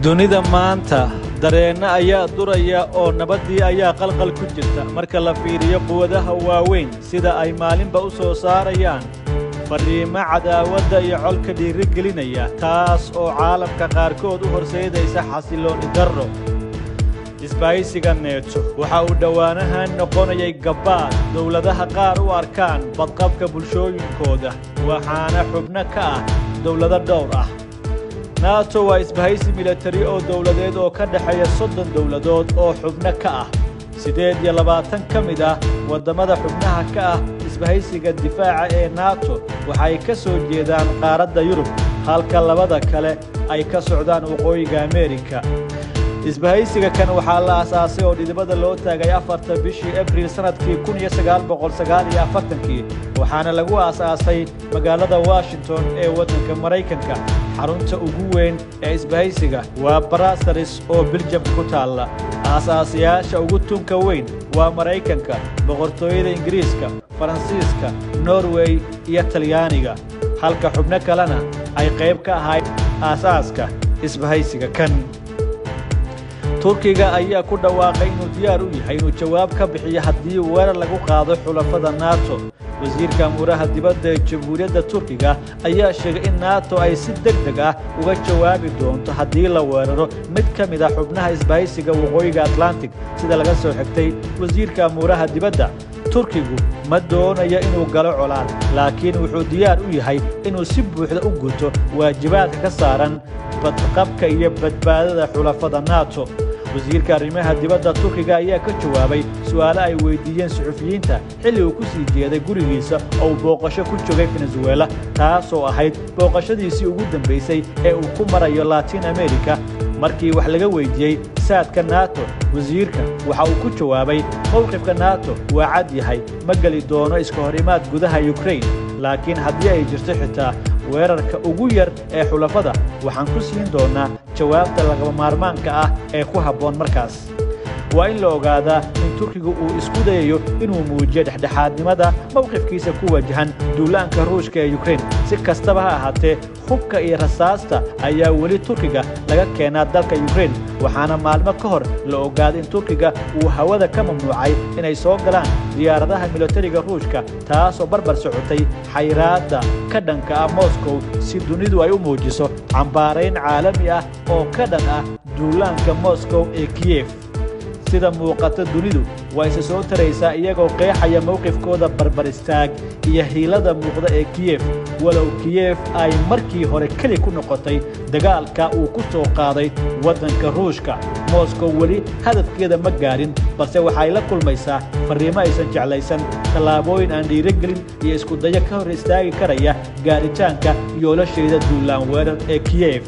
dunida maanta dareenna ayaa duraya oo nabadii ayaa qalqal ku jirta marka la fiiriyo quwadaha waaweyn sida ay maalinba u soo saarayaan fariimo cadaawadda iyo colka dhiirigelinaya taas oo caalamka qaarkood u horseedaysa xasilooni darro isbaahaysiga neeto waxa uu dhowaanahan noqonayay gabaad dowladaha qaar u arkaan badqabka bulshooyinkooda waxaana xubno ka ah dowlado dhowr ah NATO waa isbahaysi militari oo dowladeed oo ka dhaxeeya 30 dowladood oo xubno ka ah 28 ka mid ah wadamada xubnaha ka ah isbahaysiga difaaca ee NATO waxay ka soo jeedaan qaaradda Yurub halka labada kale ay ka socdaan waqooyiga Ameerika isbahaysiga kan waxaa la aasaasay oo dhidibada loo taagay 4 bishii Abriil sanadkii 1949 waxaana lagu aasaasay magaalada Washington ee waddanka Mareykanka xarunta ugu weyn ee isbahaysiga waa Brussels oo Belgium ku taala aasaasiyaasha ugu tunka weyn waa Mareykanka boqortooyada Ingiriiska Faransiiska Norway iyo Talyaaniga halka xubno kalena ay qayb ka ahayd aasaaska isbahaysiga kan Turkiga ayaa ku dhawaaqay inuu diyaar u yahay inuu jawaab ka bixiyo haddii weerar lagu qaado xulafada NATO wasiirka amuraha dibadda ee Jamhuuriyadda Turkiga ayaa sheegay in NATO ay si degdeg ah uga jawaabi doonto haddii la weeraro mid ka mid ah xubnaha isbahaysiga waqooyiga Atlantic sida laga soo xigtay wasiirka amuraha dibadda Turkigu ma doonayo inuu galo colaad laakiin wuxuu diyaar u yahay inuu si buuxda u guto waajibaadka ka saaran badqabka iyo badbaadada xulafada NATO wasiirka arrimaha dibadda Turkiga ayaa ka jawaabay su'aalo ay weydiiyeen suxufiyiinta xilli uu ku sii jeeday gurigiisa oo booqasho ku joogay Venezuela taas oo ahayd booqashadiisii ugu dambeysay ee uu ku marayo Latin America markii wax laga weydiiyay saadka NATO wasiirka waxa uu ku jawaabay mowqifka NATO waa cad yahay ma gali doono iska horimaad gudaha Ukraine laakiin haddii ay jirto xitaa weerarka ugu yar ee xulafada waxaan ku siin doonaa jawaabta lagama maarmaanka ah ee ku habboon markaas waa in la ogaadaa in Turkigu uu isku dayayo inuu muujiyo dhexdhexaadnimada mowqifkiisa ku wajahan duulaanka Ruushka ee Ukraine si kastaba ha ahaatee hubka iyo rasaasta ayaa weli Turkiga laga keenaa dalka Ukraine waxaana maalmo ka hor la ogaaday in Turkiga uu hawada ka mamnuucay inay soo galaan diyaaradaha militariga Ruushka taas oo barbar socotay xayiraadda ka dhanka ah Moscow si dunidu ay u muujiso cambaarayn caalami ah oo ka dhan ah duulaanka Moscow ee Kiev sida muuqata dunidu way soo taraysaa iyagoo qeexaya mowqifkooda barbar istaag iyo hiilada muuqda ee Kiev walow Kiev ay markii hore kali ku noqotay dagaalka uu ku soo qaaday waddanka Ruushka Moscow wali hadafkeeda ma gaarin balse waxay la kulmaysaa fariimo aysan jeclaysan talaabooyin aan dhiirigelin iyo isku dayo ka hor istaagi karaya gaaritaanka yoolasheeda duulaan weerar ee Kiev